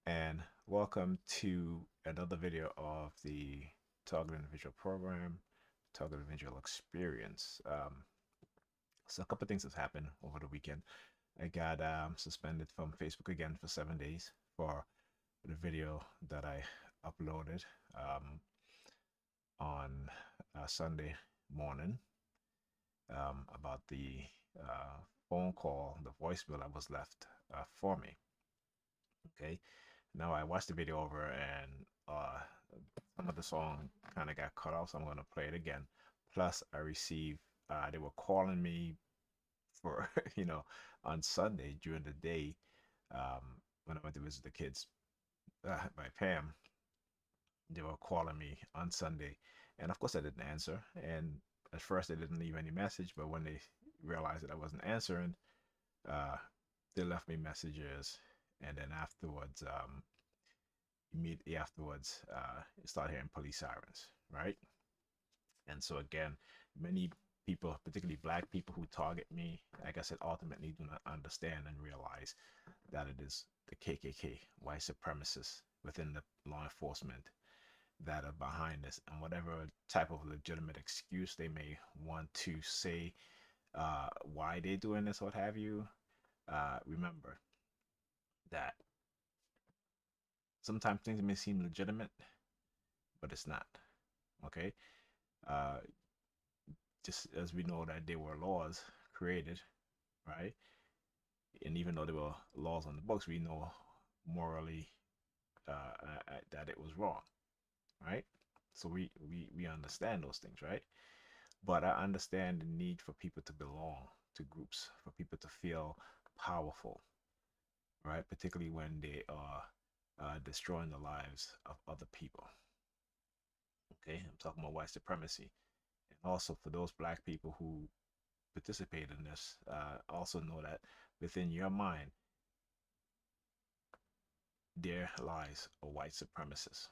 And welcome to another video of the Target Individual Program, Target Individual Experience. So a couple of things have happened over the weekend. I got suspended from Facebook again for 7 days for the video that I uploaded on Sunday morning about the phone call, the voicemail that was left for me. Okay, now I watched the video over and some of the song kind of got cut off, so I'm gonna play it again. Plus, I received they were calling me for on Sunday during the day when I went to visit the kids by Pam. They were calling me on Sunday, and of course I didn't answer. And at first they didn't leave any message, but when they realized that I wasn't answering, uh, they left me messages, and then afterwards, immediately afterwards, you start hearing police sirens, right? And so again, many people, particularly black people who target me, like I said, ultimately do not understand and realize that it is the KKK, white supremacists within the law enforcement that are behind this, and whatever type of legitimate excuse they may want to say why they're doing this, what have you. Remember that sometimes things may seem legitimate, but it's not. Okay, uh, just as we know that there were laws created, right? And even though there were laws on the books, we know morally that it was wrong, right? So we understand those things, right? But I understand the need for people to belong to groups, for people to feel powerful, right? Particularly when they are destroying the lives of other people. Okay, I'm talking about white supremacy, and also for those black people who participate in this, also know that within your mind there lies a white supremacist.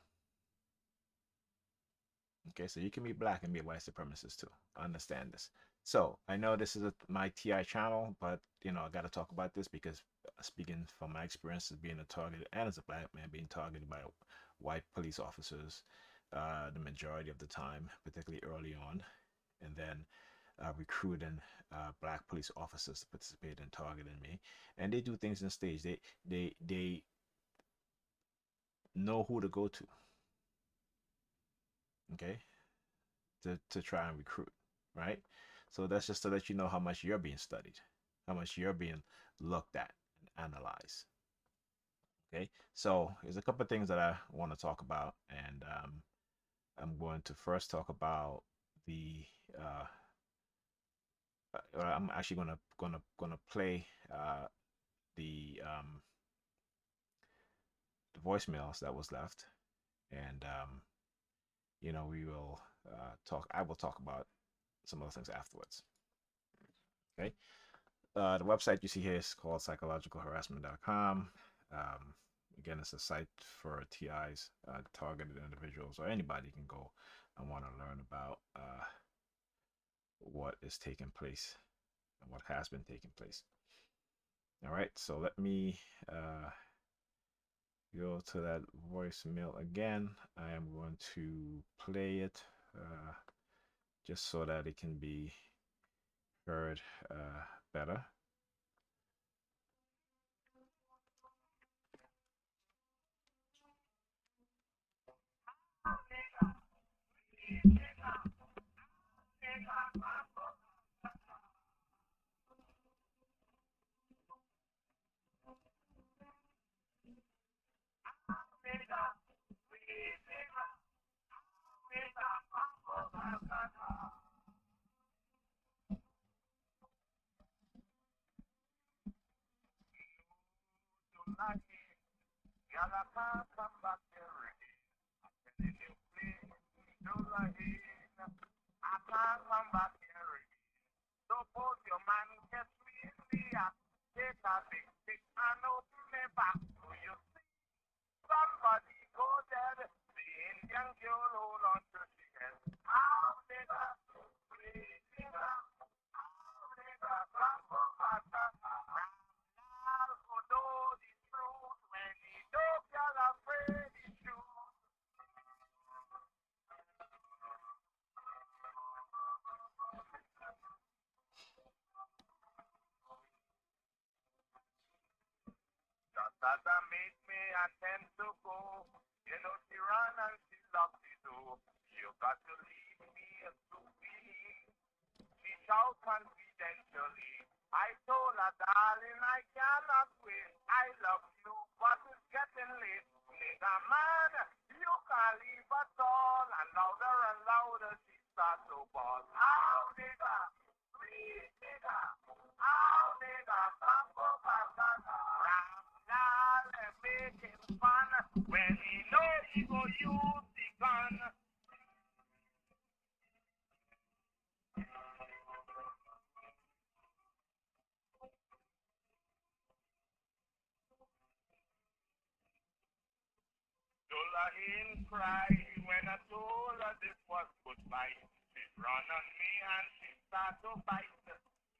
Okay, so you can be black and be a white supremacist too. Understand this. So I know this is my TI channel, but I got to talk about this because speaking from my experience as being a target and as a black man being targeted by white police officers, the majority of the time, particularly early on, and then recruiting black police officers to participate in targeting me, and they do things in stage. They know who to go to, okay, to try and recruit, right? So that's just to let you know how much you're being studied, how much you're being looked at and analyzed. Okay, so there's a couple of things that I want to talk about, and I'm going to first talk about the. I'm actually gonna play the the voicemails that was left, and we will talk. I will talk about some other things afterwards. Okay. The website you see here is called psychologicalharassment.com. Again, it's a site for TIs, targeted individuals, or anybody can go and want to learn about what is taking place and what has been taking place. All right, so let me go to that voicemail again. I am going to play it just so that it can be heard better. that made me attempt to go. You know, she run and she locked the door. You got to leave me to be. She shout confidentially. I told her, darling, I cannot wait. I love you, but it's getting late. Nigga, man, you can't leave at all. And louder she starts to bawl. Ow, nigga, please, nigga. Ow, nigga, bambo, bambo, ram, making fun. When he know he go use the gun. Dola him cry when I told her this was goodbye. She run on me and she start to bite.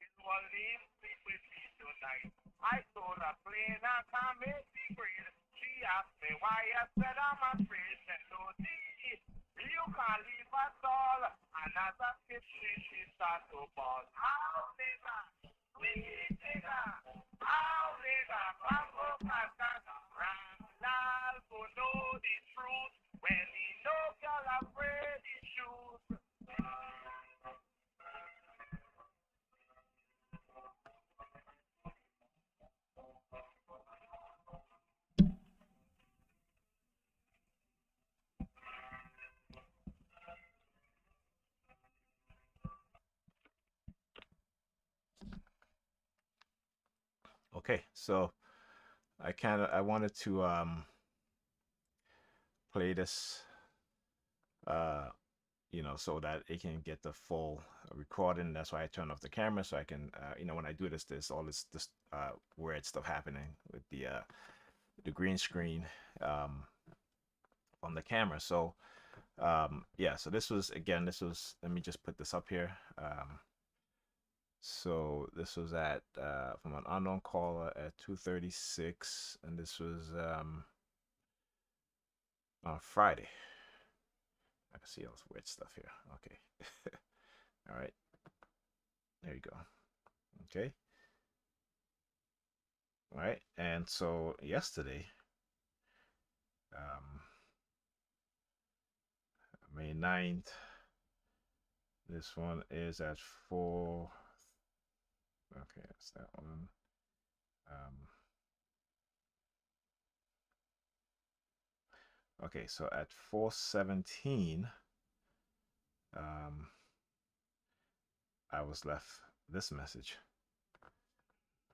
She will leave sleep with me tonight. I told her plain I can't make the grade. She asked me why I said I'm afraid. Said no, you can't leave at all. And as I kid she start to bawl. How nigga, sweet nigga, how nigga, bambo patata, lal go know the truth when he know girl afraid he shoot. Okay, so I wanted to play this uh so that it can get the full recording. That's why I turn off the camera so I can when I do this, there's all this weird stuff happening with the green screen on the camera. So yeah, so this was let me just put this up here. So this was at from an unknown caller at 2:36, and this was on Friday. I can see all this weird stuff here. Okay. All right. There you go. Okay. All right. And so yesterday, May 9th, this one is at 4. Okay, that's that one. Okay, so at 4:17, I was left this message.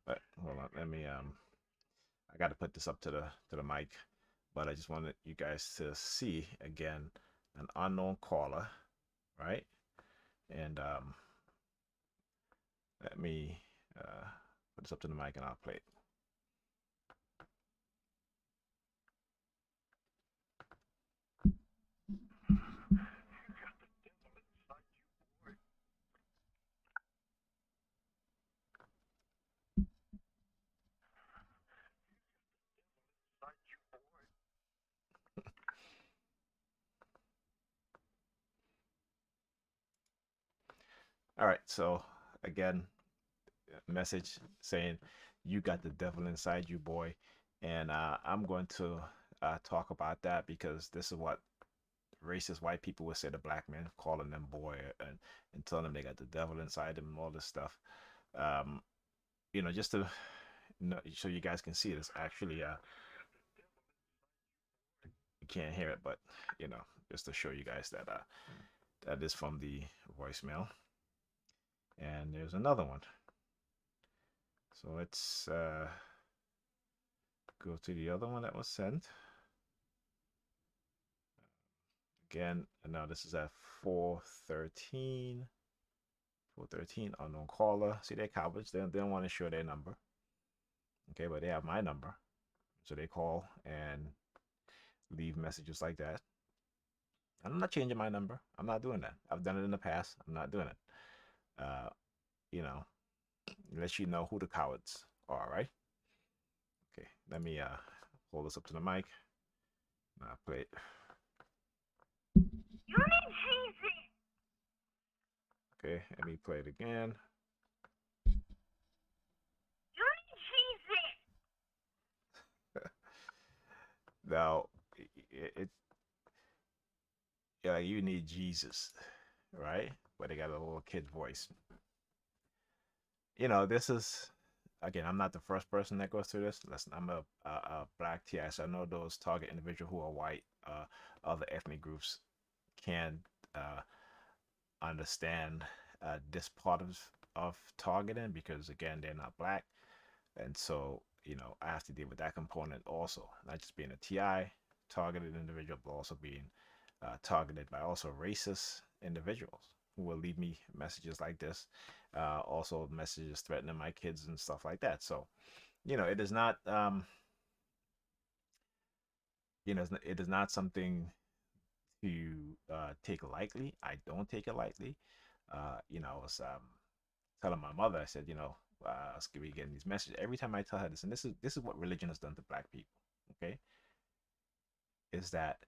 But hold on, let me I got to put this up to the mic, but I just wanted you guys to see again an unknown caller, right? And let me put this up to the mic and I'll play it. All right, so again, message saying you got the devil inside you, boy, and I'm going to talk about that because this is what racist white people would say to black men, calling them boy and telling them they got the devil inside them and all this stuff. Just to so you guys can see this. Actually, you can't hear it, but just to show you guys that that is from the voicemail. And there's another one. So let's go to the other one that was sent. Again, now this is at 4:13. 4:13, unknown caller. See, they're cowards. They don't want to show their number. Okay, but they have my number. So they call and leave messages like that. I'm not changing my number. I'm not doing that. I've done it in the past. I'm not doing it. Uh, you know, let you know who the cowards are, right? Okay, let me hold this up to the mic. Now play it. You need cheesy. Okay, let me play it again. You need cheesy. Now, it yeah, like you need Jesus, right? But they got a little kid voice. This is again. I'm not the first person that goes through this. Listen, I'm a black TI, so I know those target individuals who are white, other ethnic groups can uh, understand this part of targeting because again they're not black, and so I have to deal with that component also, not just being a TI targeted individual, but also being targeted by also racist individuals who will leave me messages like this, also messages threatening my kids and stuff like that. So it is not it is not something to take lightly. I don't take it lightly. I was telling my mother, I said, I was getting these messages every time I tell her this, and this is what religion has done to black people. Okay, is that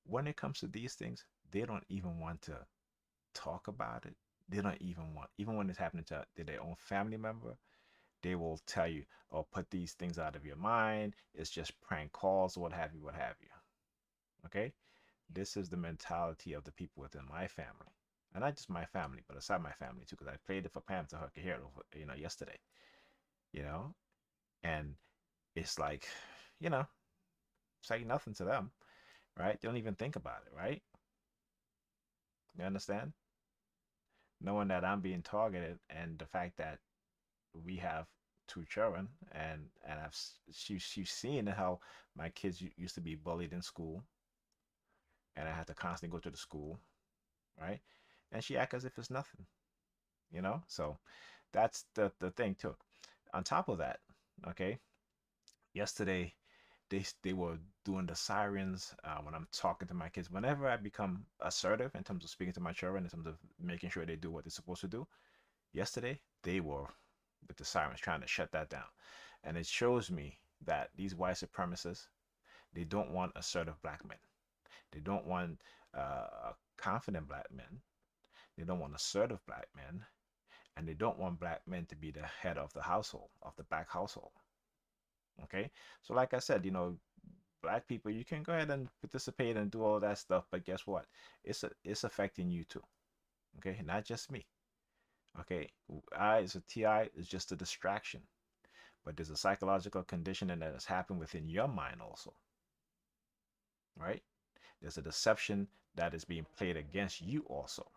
when it comes to these things, they don't even want to talk about it. They don't even want, even when it's happening to their own family member, they will tell you, "Oh, put these things out of your mind. It's just prank calls, what have you, what have you." Okay, this is the mentality of the people within my family, and not just my family, but aside my family too, because I played it for Pam to her could hear it over, yesterday, you know, and it's like, you know, it's like nothing to them, right? They don't even think about it, right? You understand? Knowing that I'm being targeted, and the fact that we have two children, and she's seen how my kids used to be bullied in school, and I had to constantly go to the school, right? And she act as if it's nothing, So that's the thing too. On top of that, okay, yesterday they were doing the sirens when I'm talking to my kids. Whenever I become assertive in terms of speaking to my children, in terms of making sure they do what they're supposed to do, yesterday they were with the sirens trying to shut that down. And it shows me that these white supremacists, they don't want assertive black men. They don't want confident black men. They don't want assertive black men. And they don't want black men to be the head of the household, of the black household. Okay? So, like I said, black people, you can go ahead and participate and do all that stuff, but guess what? It's affecting you too. Okay? Not just me. Okay? I, as a TI, is just a distraction. But there's a psychological conditioning that has happened within your mind also, right? There's a deception that is being played against you also,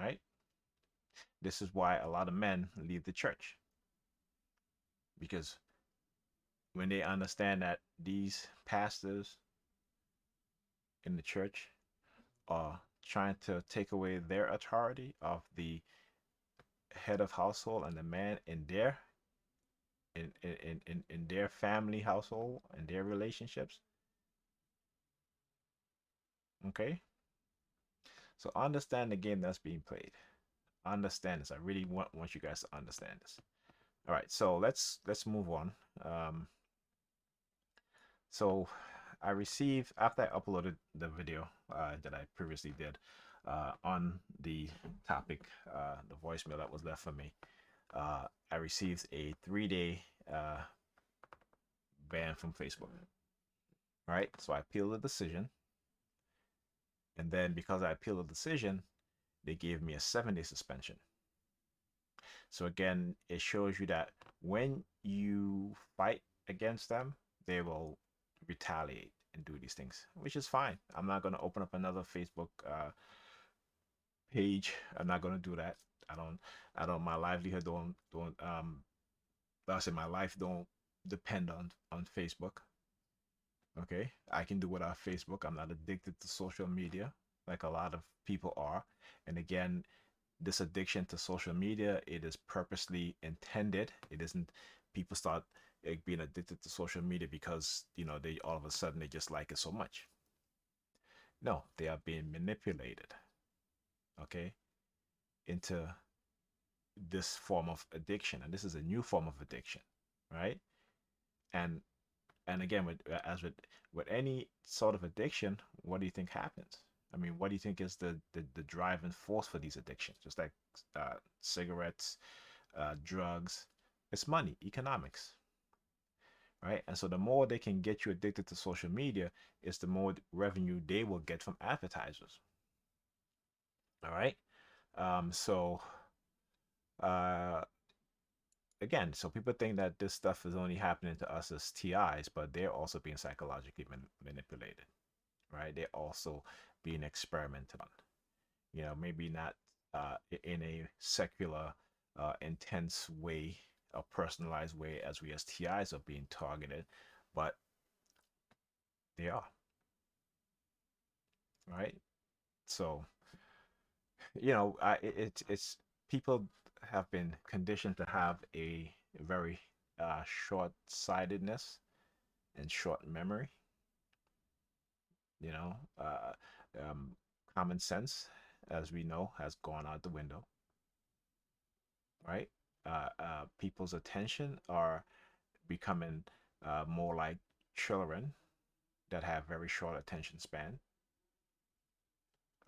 right? This is why a lot of men leave the church because when they understand that these pastors in the church are trying to take away their authority of the head of household and the man in their family household and their relationships. Okay, so understand the game that's being played. Understand this. I really want you guys to understand this. All right, so let's move on. So I received, after I uploaded the video that I previously did on the topic, the voicemail that was left for me, I received a 3-day ban from Facebook. Right, so I appealed the decision, and then because I appealed the decision, they gave me a 7-day suspension. So again, it shows you that when you fight against them, they will retaliate and do these things, which is fine. I'm not going to open up another Facebook page. I'm not going to do that. I don't, my livelihood I say my life don't depend on Facebook. Okay, I can do without Facebook. I'm not addicted to social media like a lot of people are. And again, this addiction to social media, it is purposely intended. It isn't people start being addicted to social media because they all of a sudden they just like it so much. No, they are being manipulated, okay, into this form of addiction, and this is a new form of addiction, right? And again, with any sort of addiction, what do you think happens? I mean, what do you think is the driving force for these addictions? Just like cigarettes, drugs, it's money, economics, right? And so the more they can get you addicted to social media, is the more revenue they will get from advertisers. All right. So uh, again, so people think that this stuff is only happening to us as TIs, but they're also being psychologically manipulated, right? They're also being experimented on. Maybe not in a secular, intense way, a personalized way as we as TIs are being targeted, but they are, right? So, it's people have been conditioned to have a very short-sightedness and short memory. You know, uh, um, common sense, as we know, has gone out the window, right? People's attention are becoming more like children that have very short attention span,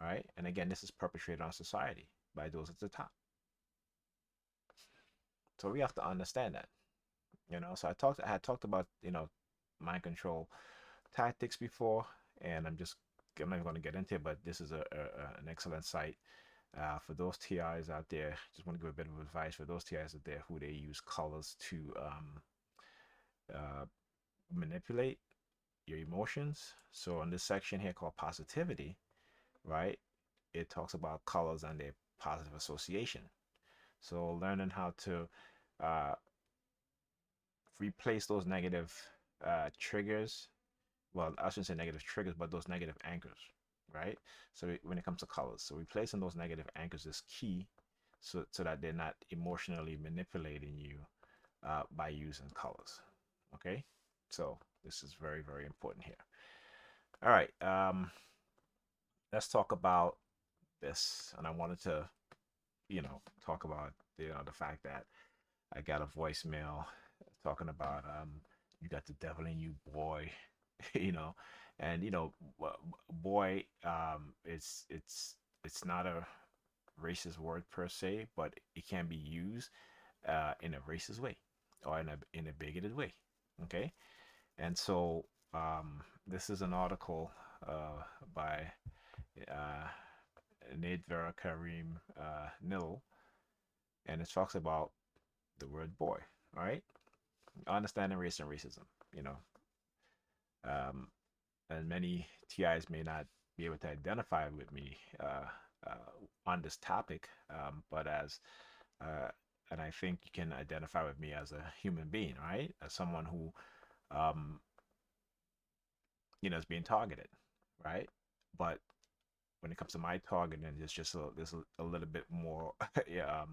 right? And again, this is perpetrated on society by those at the top. So we have to understand that. So I had talked about mind control tactics before, and I'm not even going to get into it, but this is an excellent site for those TIs out there. Just want to give a bit of advice for those TIs out there who they use colors to uh, manipulate your emotions. So on this section here called positivity, right, it talks about colors and their positive association. So learning how to uh, replace those negative triggers. Well, I shouldn't say negative triggers, but those negative anchors, right? So when it comes to colors, so replacing those negative anchors is key, so that they're not emotionally manipulating you by using colors. Okay, so this is very, very important here. All right, let's talk about this, and I wanted to, talk about the fact that I got a voicemail talking about you got the devil in you, boy, you know, and boy, it's not a racist word per se, but it can be used in a racist way or in a bigoted way. Okay, and so this is an article by uh, Nate Vera Karim Nil, and it talks about the word boy. All right, understanding race and racism. You know, um, and many TIs may not be able to identify with me on this topic, but uh, and I think you can identify with me as a human being, right? As someone who, um, is being targeted, right? But when it comes to my targeting, it's just there's a little bit more yeah,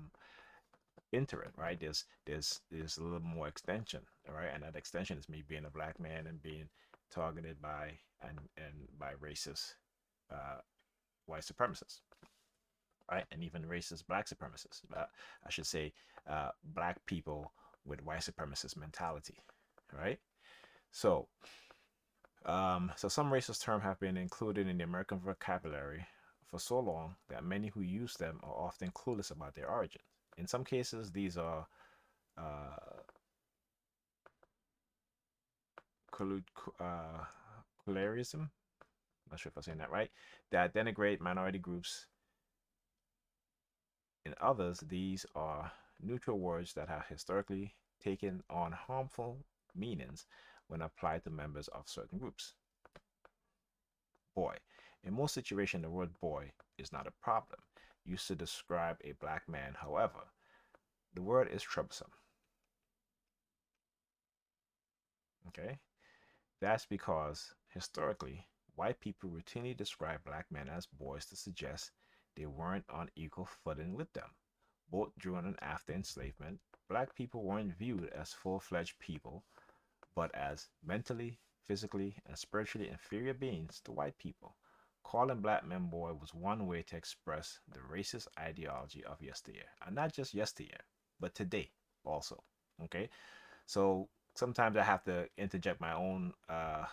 into it, right? There's a little more extension, right? And that extension is me being a black man and being targeted by and by racist uh, white supremacists, right? And even racist black supremacists. I should say black people with white supremacist mentality, right? So, so some racist terms have been included in the American vocabulary for so long that many who use them are often clueless about their origins. In some cases, these are uh, uh, colorism. Not sure if I'm saying that right. That denigrate minority groups. In others, these are neutral words that have historically taken on harmful meanings when applied to members of certain groups. Boy. In most situations, the word boy is not a problem, used to describe a black man. However, the word is troublesome. Okay? That's because historically, white people routinely describe black men as boys to suggest they weren't on equal footing with them. Both during and after enslavement, black people weren't viewed as full fledged people, but as mentally, physically, and spiritually inferior beings to white people. Calling black men boy was one way to express the racist ideology of yesteryear. And not just yesteryear, but today also. Okay? So sometimes I have to interject my own uh,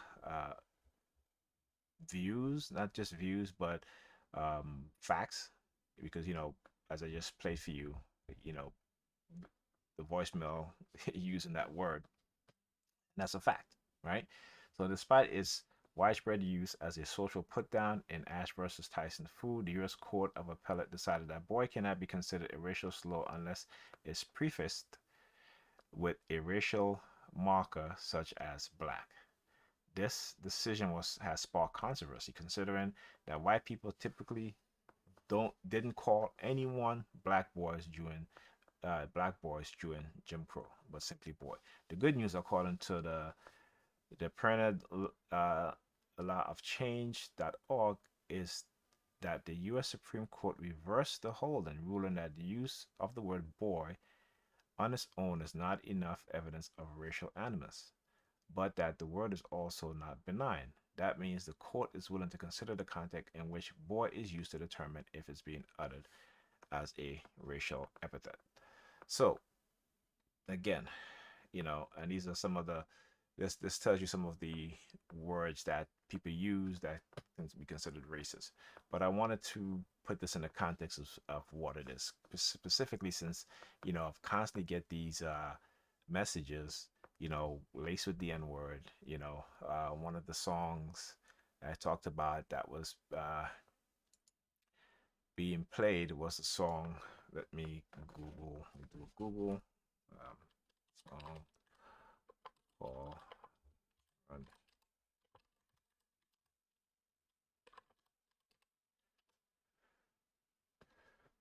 views, not just views, but facts, because as I just played for you, you know, the voicemail using that word. That's a fact, right? So, despite its widespread use as a social putdown in Ash versus Tyson Food, the U.S. Court of Appellate decided that boy cannot be considered a racial slur unless it's prefaced with a racial marker such as black. This decision has sparked controversy, considering that white people typically didn't call anyone black boys during Jim Crow, but simply boy. The good news, according to the printed law of change.org, is that the U.S. Supreme Court reversed the holding, ruling that the use of the word boy on its own is not enough evidence of racial animus, but that the word is also not benign. That means the court is willing to consider the context in which boy is used to determine if it's being uttered as a racial epithet. So, again, and these are some of the this tells you some of the words that people use that can be considered racist. But I wanted to put this in the context of what it is, specifically since I've constantly get these messages, laced with the N word. One of the songs I talked about that was being played was a song. Let me do a Google song for run.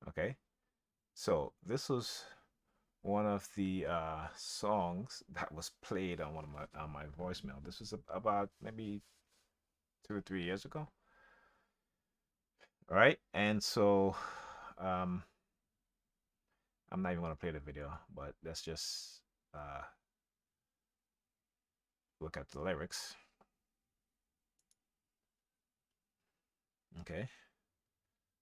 Okay, so this was one of the songs that was played on my voicemail. This was about maybe 2 or 3 years ago. All right, and so um, I'm not even gonna play the video, but let's just uh, look at the lyrics. Okay,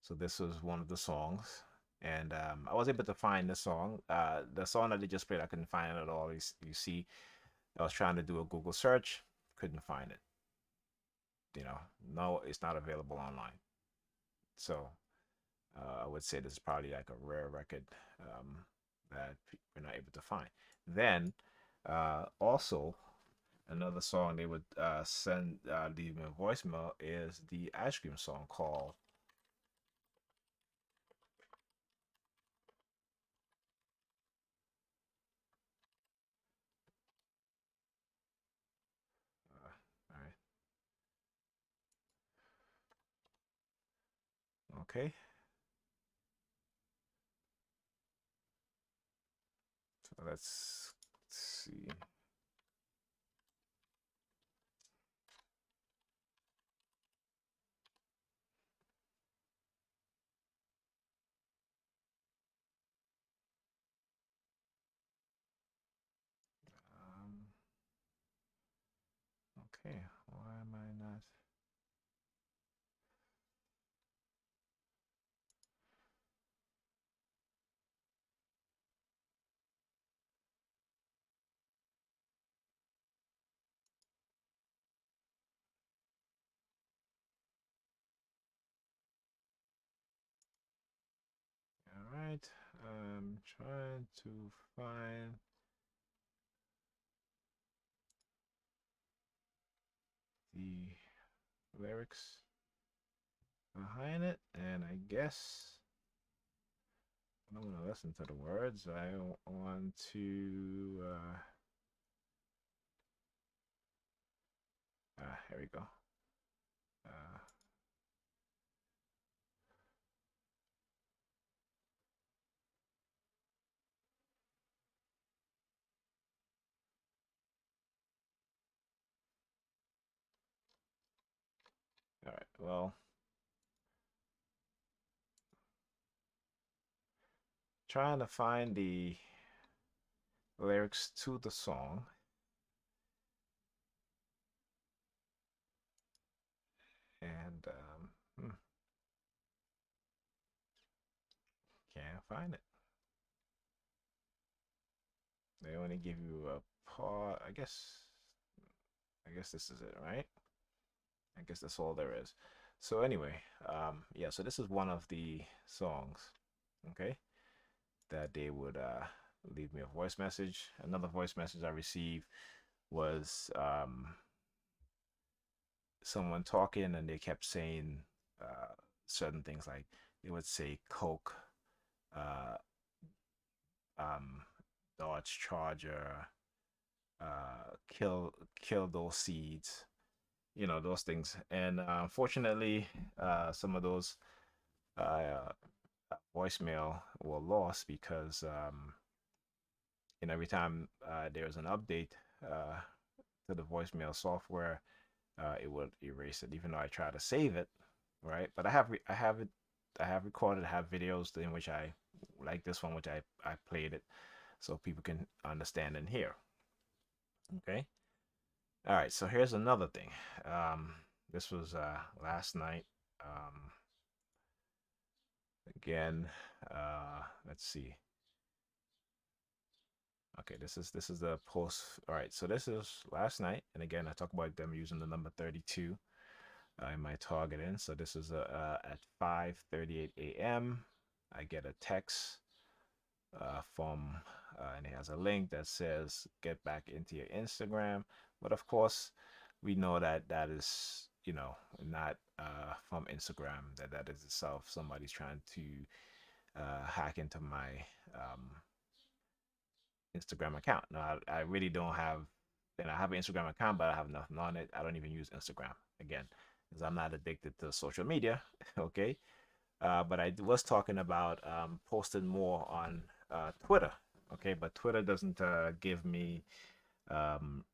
so this was one of the songs, and I was able to find the song. The song that they just played, I couldn't find it at all. You see, I was trying to do a Google search, couldn't find it. No, it's not available online. So I would say this is probably like a rare record that we're not able to find. Then also another song they would send leave me a voicemail is the ice cream song called all right, okay, so let's see. Um, okay, why am I not? All right, I'm trying to find the lyrics behind it, and I guess I don't want to listen to the words. I want to. Here we go. Uh, all right. Well, trying to find the lyrics to the song, and can't find it. They only give you a part. I guess. I guess this is it, right? I guess that's all there is. So anyway, yeah. So this is one of the songs, okay, that they would leave me a voice message. Another voice message I received was someone talking, and they kept saying certain things, like they would say Coke, uh, um, Dodge Charger, kill those seeds, those things. And unfortunately, some of those uh, voicemail were lost because every time there's an update uh, to the voicemail software, it would erase it, even though I try to save it, right? But I have it, I have recorded, I have videos in which I, like this one, which I played it so people can understand and hear. Okay. All right. So here's another thing. Um, this was last night. Um, again, let's see. Okay, this is the post. All right, so this is last night, and again, I talk about them using the number 32 in my targeting. So this is at 5:38 a.m. I get a text from, and it has a link that says "Get back into your Instagram." But of course, we know that that is, not from Instagram. That is itself somebody's trying to hack into my um, Instagram account. Now, I really don't have, and I have an Instagram account, but I have nothing on it. I don't even use Instagram again, because I'm not addicted to social media. Okay. But I was talking about posting more on Twitter. Okay. But Twitter doesn't give me, um,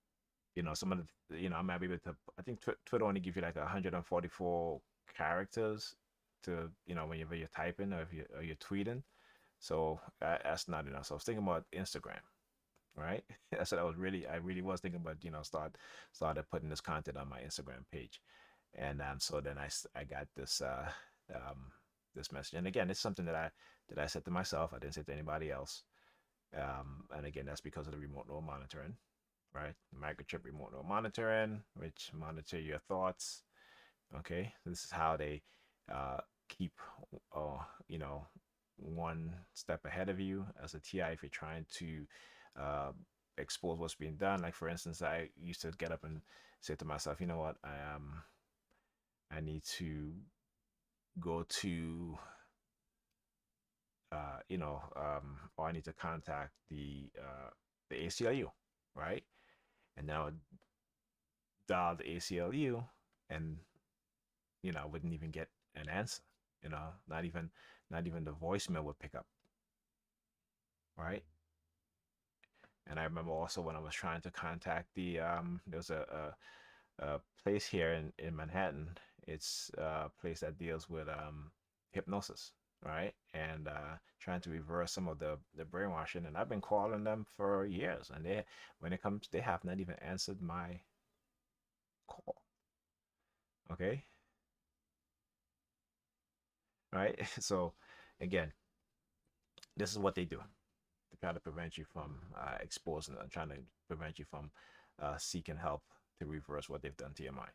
some of the, I might be able to, I think Twitter only gives you like 144 characters to, whenever you're typing, or you're tweeting. So that's not enough. So I was thinking about Instagram, right? That's what I really was thinking about, started putting this content on my Instagram page. And so then I got um, this message. And again, it's something that I said to myself. I didn't say to anybody else. And again, that's because of the remote node monitoring, right? Microchip remote node monitoring, which monitor your thoughts. Okay, this is how they keep, uh, you know, one step ahead of you as a TI if you're trying to uh, expose what's being done. Like for instance, I used to get up and say to myself, you know what, I need to go to or I need to contact the ACLU, right? And now dial the ACLU, and I wouldn't even get an answer. Not even the voicemail would pick up, right? And I remember also when I was trying to contact there's a place here in Manhattan. It's a place that deals with hypnosis, right? And trying to reverse some of the brainwashing. And I've been calling them for years, and when it comes, they have not even answered my call. Okay, right? So again, this is what they do to try to prevent you from exposing and trying to prevent you from seeking help to reverse what they've done to your mind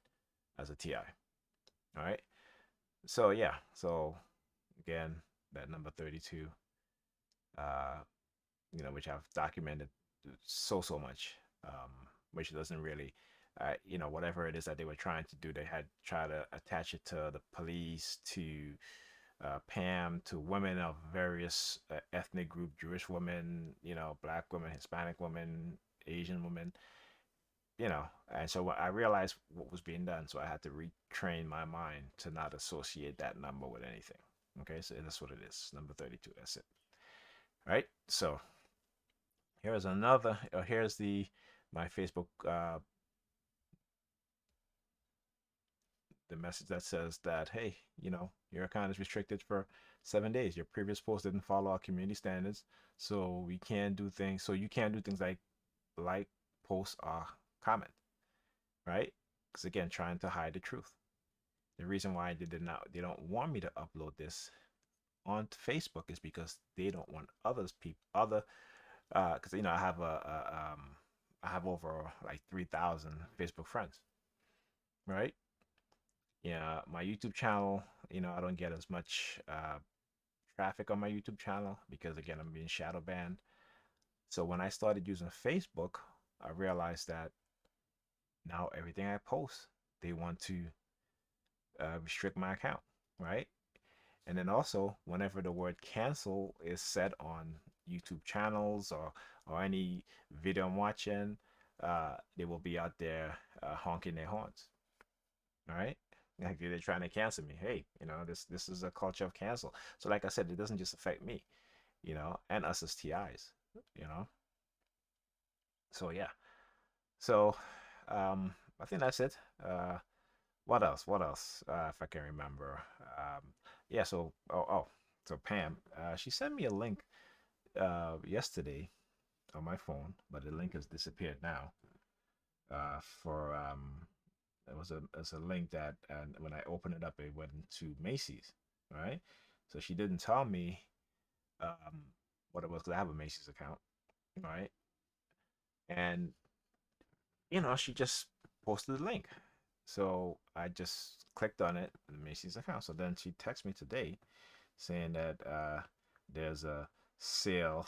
as a TI. All right. So yeah. So again, that number 32, uh, which I've documented so much, which doesn't really, whatever it is that they were trying to do, they had tried to attach it to the police, to Pam, to women of various ethnic group, Jewish women, black women, Hispanic women, Asian women, and so I realized what was being done, so I had to retrain my mind to not associate that number with anything. Okay, so that's what it is, number 32. That's it. All right. So here's another. Here's my Facebook the message that says that, hey, your account is restricted for 7 days. Your previous post didn't follow our community standards, so we can't do things. So you can't do things like post or comment, right? Because again, trying to hide the truth. The reason why they don't want me to upload this on Facebook is because they don't want because I have over like 3,000 Facebook friends, right? Yeah, my YouTube channel, I don't get as much traffic on my YouTube channel because again, I'm being shadow banned. So when I started using Facebook, I realized that Now everything I post, they want to restrict my account, right? And then also, whenever the word cancel is said on YouTube channels or any video I'm watching, they will be out there honking their horns. All right. Like they're trying to cancel me. Hey, this is a culture of cancel. So like I said, it doesn't just affect me, and us as TIs, you know. So yeah. So I think that's it. What else? What else? If I can remember. Yeah, so Pam, she sent me a link yesterday on my phone, but the link has disappeared now. For It was a link that, and when I opened it up, it went to Macy's, right? So she didn't tell me um what it was, because I have a Macy's account, right? And she just posted the link. So I just clicked on it, the Macy's account. So then she texted me today saying that there's a sale,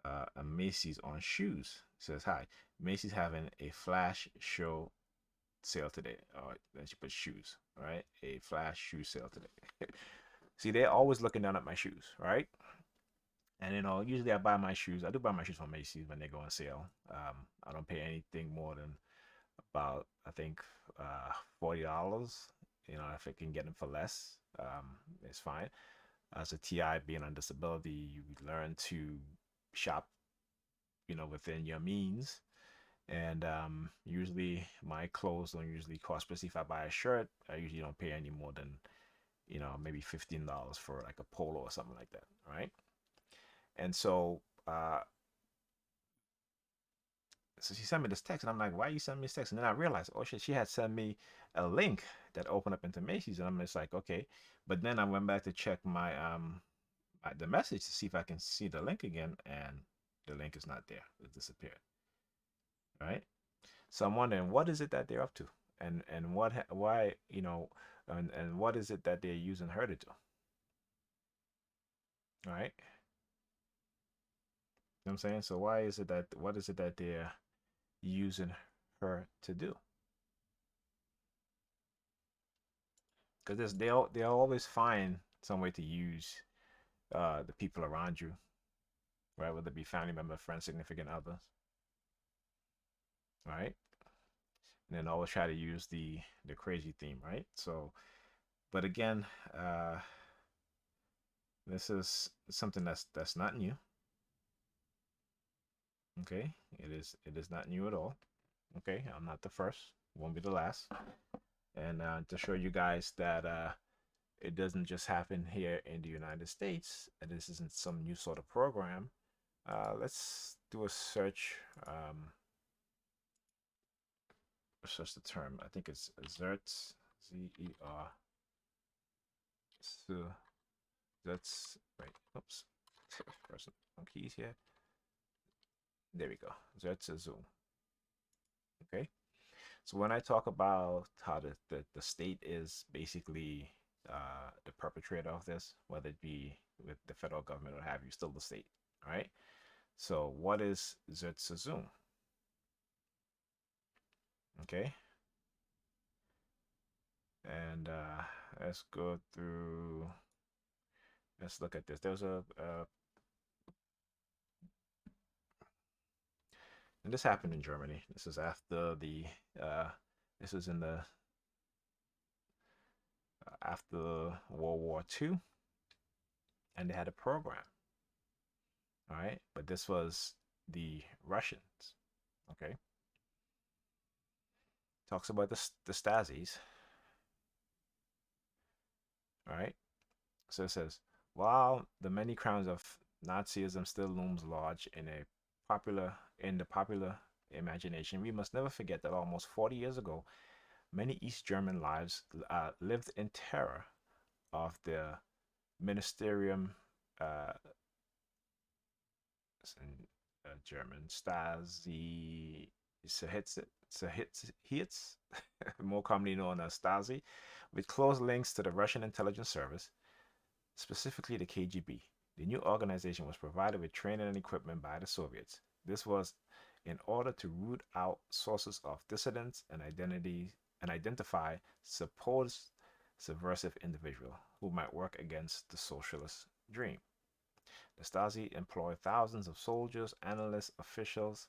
a Macy's on shoes. It says, hi, Macy's having a flash show sale today. Oh, then she put shoes, right? A flash shoe sale today. See, they're always looking down at my shoes, right? And usually I buy my shoes. I do buy my shoes from Macy's when they go on sale. I don't pay anything more than about, I think, $40. If I can get them for less, it's fine. As a TI, being on disability, you learn to shop, within your means. And usually my clothes don't usually cost, especially if I buy a shirt, I usually don't pay any more than, maybe $15 for like a polo or something like that, right? And so she sent me this text, and I'm like, why you send me this text? And then I realized, oh shit, she had sent me a link that opened up into Macy's, and I'm just like, okay. But then I went back to check the message to see if I can see the link again, and the link is not there. It disappeared. Right. So I'm wondering, what is it that they're up to, and why, and what is it that they're using her to do? Right. You know what I'm saying? So what is it that they're using her to do? Because they'll always find some way to use the people around you, right? Whether it be family member, friends, significant others, right? And then always try to use the crazy theme, right? So, but again, this is something that's not new. Okay, it is not new at all. Okay, I'm not the first, won't be the last. And to show you guys that it doesn't just happen here in the United States, and this isn't some new sort of program. Let's do a search. Search the term. I think it's Zerts, Z-E-R. So that's right. Oops. Press some keys here. There we go. Zerts Zoom. Okay. So when I talk about how the state is basically the perpetrator of this, whether it be with the federal government or have you, still the state, right? So what is Zerts Zoom? Okay. And let's go through. Let's look at this. There's and this happened in Germany. This is after the this is in the after World War II, and they had a program. All right, but this was the Russians. Okay, talks about the Stasis. All right, so it says, while the many crowns of Nazism still looms large in the popular imagination, we must never forget that almost 40 years ago, many East German lives lived in terror of the ministerium, uh, in German, Stasi, Sahits, more commonly known as Stasi, with close links to the Russian intelligence service, specifically the KGB. The new organization was provided with training and equipment by the Soviets. This was in order to root out sources of dissidence and identify supposed subversive individuals who might work against the socialist dream. The Stasi employed thousands of soldiers, analysts, officials,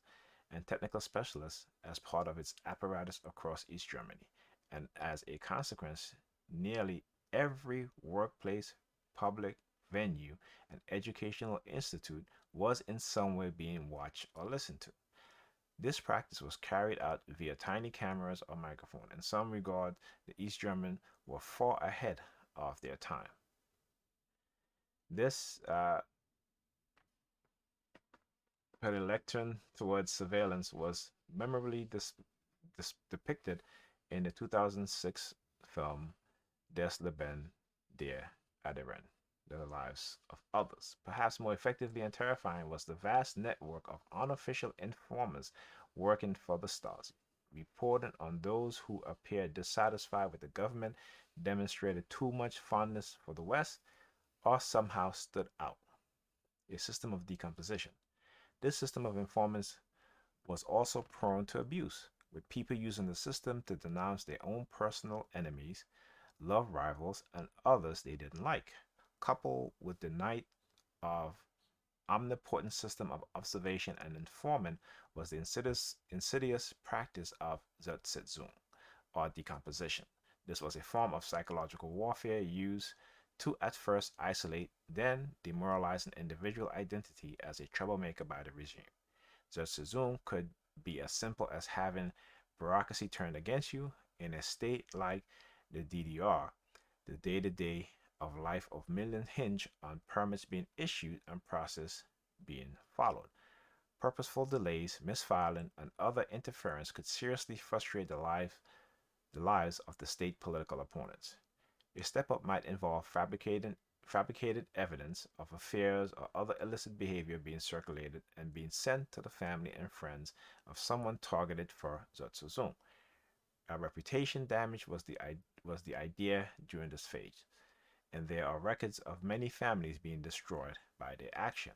and technical specialists as part of its apparatus across East Germany, and as a consequence, nearly every workplace, public venue, and educational institute was in some way being watched or listened to. This practice was carried out via tiny cameras or microphone. In some regard, the East Germans were far ahead of their time. This predilection towards surveillance was memorably depicted in the 2006 film Des Leben der Anderen, The Lives of Others. Perhaps more effectively and terrifying was the vast network of unofficial informers working for the Stasi, reporting on those who appeared dissatisfied with the government, demonstrated too much fondness for the West, or somehow stood out. A system of decomposition. This system of informants was also prone to abuse, with people using the system to denounce their own personal enemies, love rivals, and others they didn't like, coupled with the night of omnipotent system of observation and informant was the insidious practice of Zersetzung, or decomposition. This was a form of psychological warfare used to at first isolate, then demoralize an individual identity as a troublemaker by the regime. Zersetzung could be as simple as having bureaucracy turned against you. In a state like the DDR, the day-to-day of life of millions hinge on permits being issued and process being followed. Purposeful delays, misfiling, and other interference could seriously frustrate the lives of the state political opponents. A step up might involve fabricated evidence of affairs or other illicit behavior being circulated and being sent to the family and friends of someone targeted for Zersetzung. A reputation damage was the idea during this phase, and there are records of many families being destroyed by their action.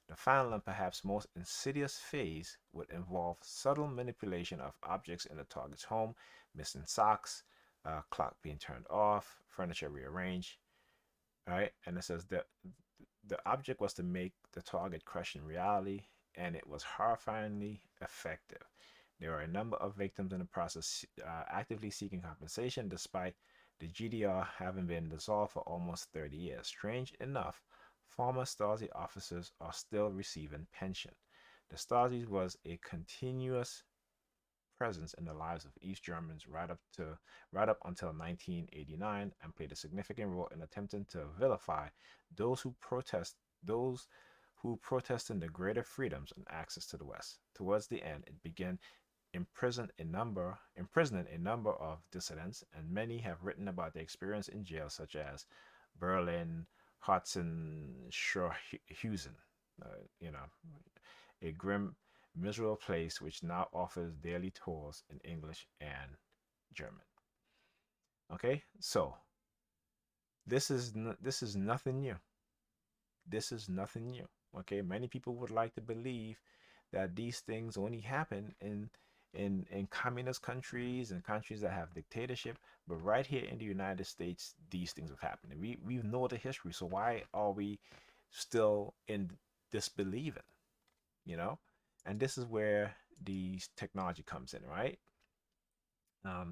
The final and perhaps most insidious phase would involve subtle manipulation of objects in the target's home, missing socks, clock being turned off, furniture rearranged. All right, and it says that the object was to make the target question reality, and it was horrifyingly effective. There are a number of victims in the process actively seeking compensation, despite the GDR having been dissolved for almost 30 years. Strange enough, former Stasi officers are still receiving pension. The Stasi was a continuous presence in the lives of East Germans right up until 1989, and played a significant role in attempting to vilify those who protested the greater freedoms and access to the West. Towards the end, it began imprisoning a number of dissidents, and many have written about their experience in jail, such as Berlin, Schorhausen, a grim, miserable place which now offers daily tours in English and German. Okay, so this is nothing new. This is nothing new. Okay, many people would like to believe that these things only happen in communist countries and countries that have dictatorship, but right here in the United States, these things have happened. We know the history, so why are we still in disbelieving? You know, and this is where the technology comes in, right?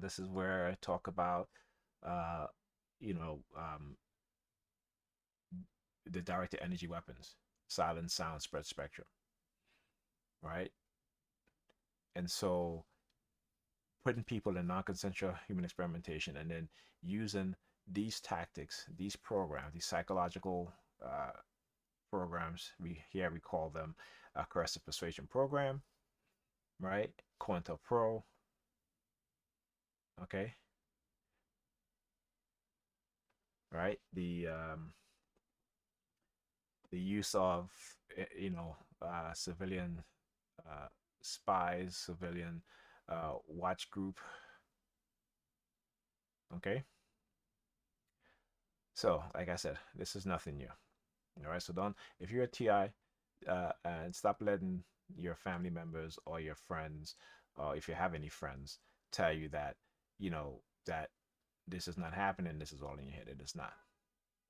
This is where I talk about, uh, you know, the directed energy weapons, silent sound, spread spectrum, right? And so putting people in non-consensual human experimentation and then using these tactics, these programs, these psychological programs, we call them a Coercive Persuasion Program, right? COINTELPRO, okay, right? The use of civilian spies, civilian watch group, okay. So, like I said, this is nothing new. All right, so don't, if you're a TI, and stop letting your family members or your friends, or if you have any friends, tell you that, that this is not happening, this is all in your head. It is not.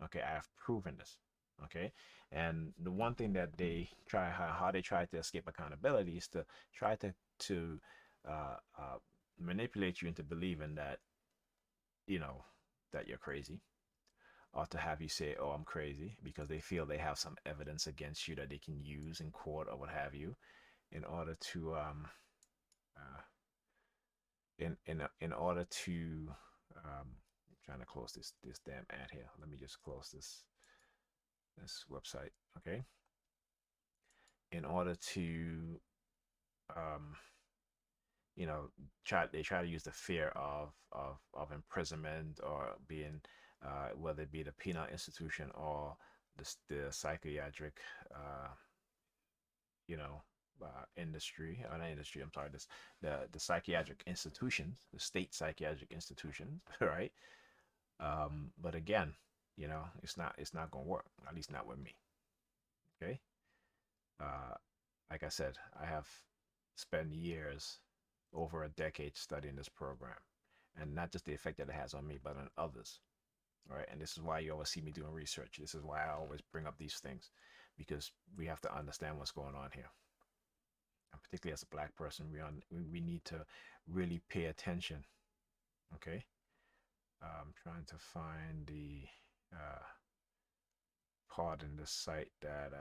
Okay, I have proven this. Okay, and the one thing that they try, how they try to escape accountability is to try to uh, uh, manipulate you into believing that, you know, that you're crazy, or to have you say, "Oh, I'm crazy," because they feel they have some evidence against you that they can use in court or what have you, in order to uh, in order to I'm trying to close this damn ad here. Let me just close this website. Okay, in order to um, they try to use the fear of imprisonment, or being whether it be the penal institution or the psychiatric you know industry, or not industry, I'm sorry, this the psychiatric institutions, the state psychiatric institutions, right? But again, it's not gonna work, at least not with me. Okay. uh like I said, I have spent years, over a decade, studying this program, and not just the effect that it has on me, but on others. Right. And this is why you always see me doing research. This is why I always bring up these things, because we have to understand what's going on here. And particularly as a black person, we need to really pay attention. Okay. I'm trying to find the uh, part in this site that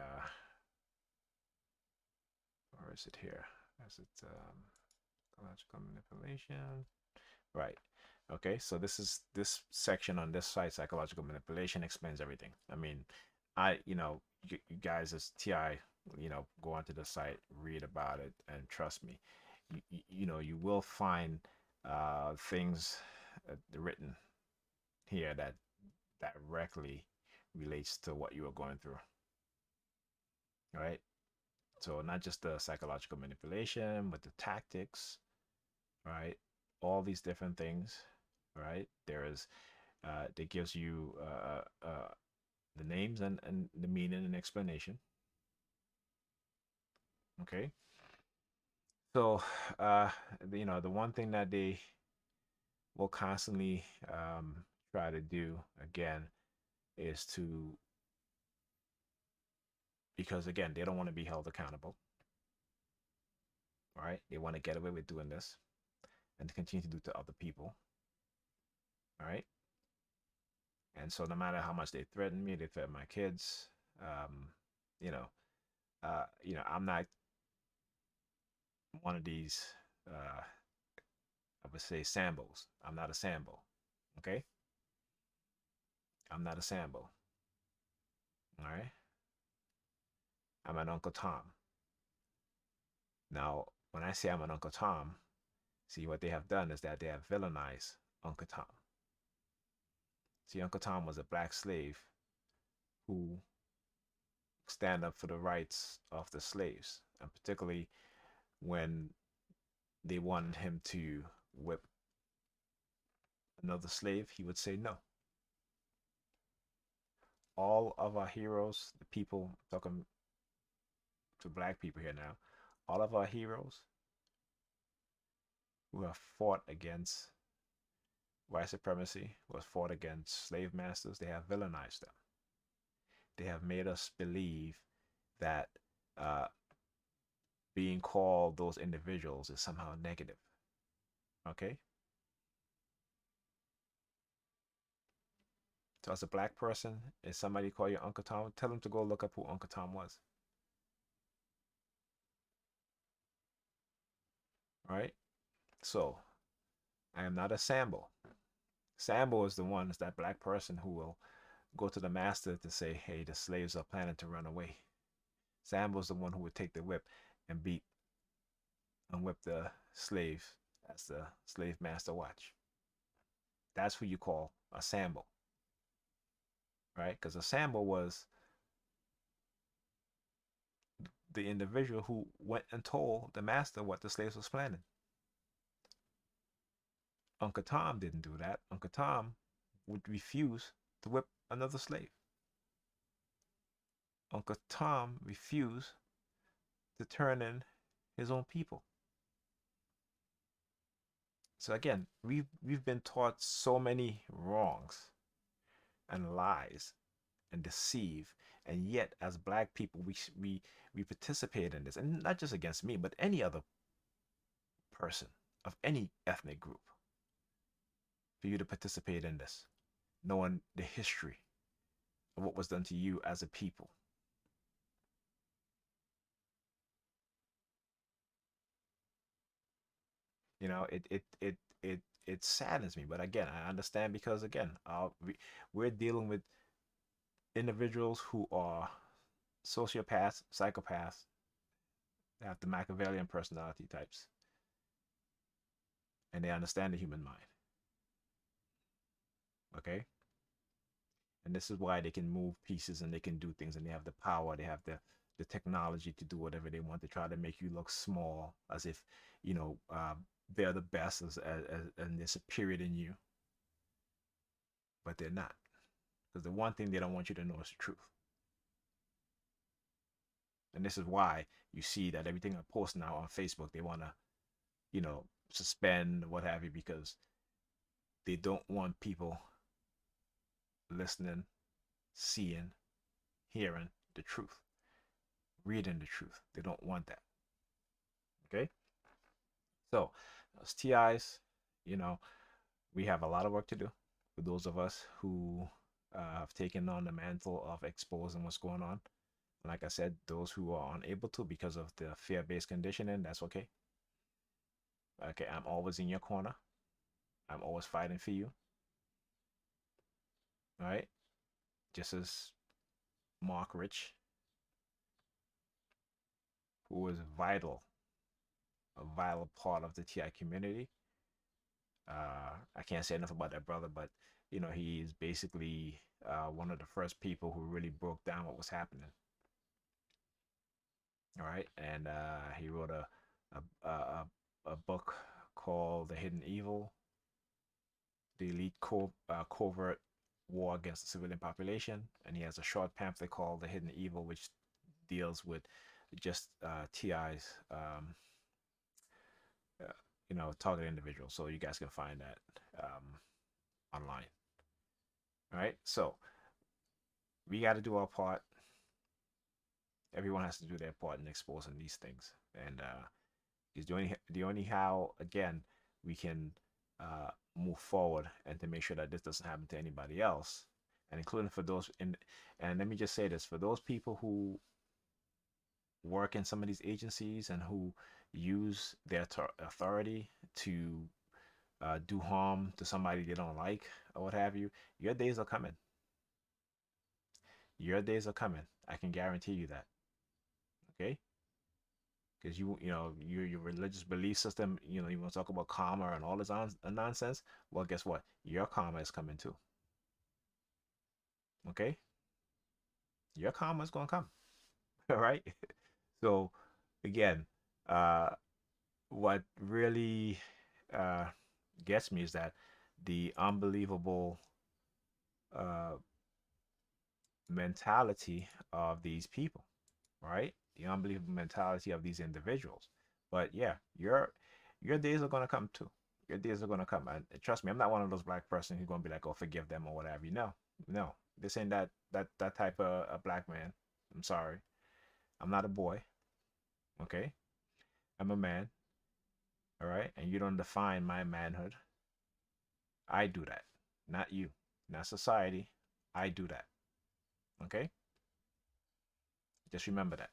or is it here? Is it logical manipulation? Right. Okay. So this section on this site, psychological manipulation, explains everything. I mean, you guys as TI, go onto the site, read about it, and trust me, you will find things written here that directly relates to what you are going through. All right. So not just the psychological manipulation, but the tactics, right? All these different things, right? That gives you the names and the meaning and explanation. Okay. So, uh, the one thing that they will constantly try to do again is to, because again, they don't want to be held accountable, right? They want to get away with doing this and to continue to do to other people, all right? And so no matter how much they threaten me, they threaten my kids, um, you know, I'm not one of these, I would say, Sambos. I'm not a Sambo, okay? I'm not a Sambo, all right? I'm an Uncle Tom. Now, when I say I'm an Uncle Tom, see what they have done is that they have villainized Uncle Tom. See, Uncle Tom was a black slave who stand up for the rights of the slaves, and particularly when they wanted him to whip another slave, he would say no. All of our heroes, the people, talking to black people here now, all of our heroes who have fought against white supremacy, who have fought against slave masters, they have villainized them. They have made us believe that uh, being called those individuals is somehow negative. Okay? So as a black person, if somebody call you Uncle Tom, tell them to go look up who Uncle Tom was. All right? So I am not a Sambo. Sambo is the one, is that black person who will go to the master to say, hey, the slaves are planning to run away. Sambo is the one who would take the whip and beat and whip the slave as the slave master watch. That's who you call a Sambo, right? Because a Sambo was the individual who went and told the master what the slaves was planning. Uncle Tom didn't do that. Uncle Tom would refuse to whip another slave. Uncle Tom refused to turn in his own people. So again, we've been taught so many wrongs and lies and deceive, and yet as black people we participate in this, and not just against me, but any other person of any ethnic group. For you to participate in this, knowing the history of what was done to you as a people. You know, it saddens me, but again, I understand because again, we're dealing with individuals who are sociopaths, psychopaths, they have the Machiavellian personality types, and they understand the human mind. Okay, and this is why they can move pieces and they can do things, and they have the power, they have the technology to do whatever they want to try to make you look small, as if you know they're the best and they're superior than you, but they're not. Because the one thing they don't want you to know is the truth. And this is why you see that everything I post now on Facebook, they want to, suspend what have you, because they don't want people listening, seeing, hearing the truth, reading the truth. They don't want that. Okay. So, as TIs, you know, we have a lot of work to do for those of us who have taken on the mantle of exposing what's going on. Like I said, those who are unable to because of the fear-based conditioning, that's okay. Okay, I'm always in your corner. I'm always fighting for you. All right. Just as Mark Rich, who was vital, a vital part of the TI community. I can't say enough about that brother, but he's basically one of the first people who really broke down what was happening. All right, and he wrote a book called The Hidden Evil, the elite covert war against the civilian population, and he has a short pamphlet called The Hidden Evil, which deals with just TI's, uh, target individuals. So you guys can find that online. All right, so we got to do our part. Everyone has to do their part in exposing these things, and is the only how again we can move forward and to make sure that this doesn't happen to anybody else, and including for those in. And let me just say this for those people who work in some of these agencies and who use their authority to do harm to somebody they don't like or what have you, your days are coming. Your days are coming. I can guarantee you that. Okay, because your religious belief system, you want to talk about karma and all this nonsense. Well, guess what? Your karma is coming too. Okay, your karma is gonna come. All right. So again, uh, what really uh, gets me is that the unbelievable uh, mentality of these people, right? The unbelievable mentality of these individuals. But yeah, your days are gonna come too. Your days are gonna come, and trust me, I'm not one of those black person who's gonna be like, "Oh, forgive them" or whatever. No, this ain't that type of a black man. I'm sorry, I'm not a boy. Okay, I'm a man. All right, and you don't define my manhood. I do that, not you, not society. I do that. Okay, just remember that.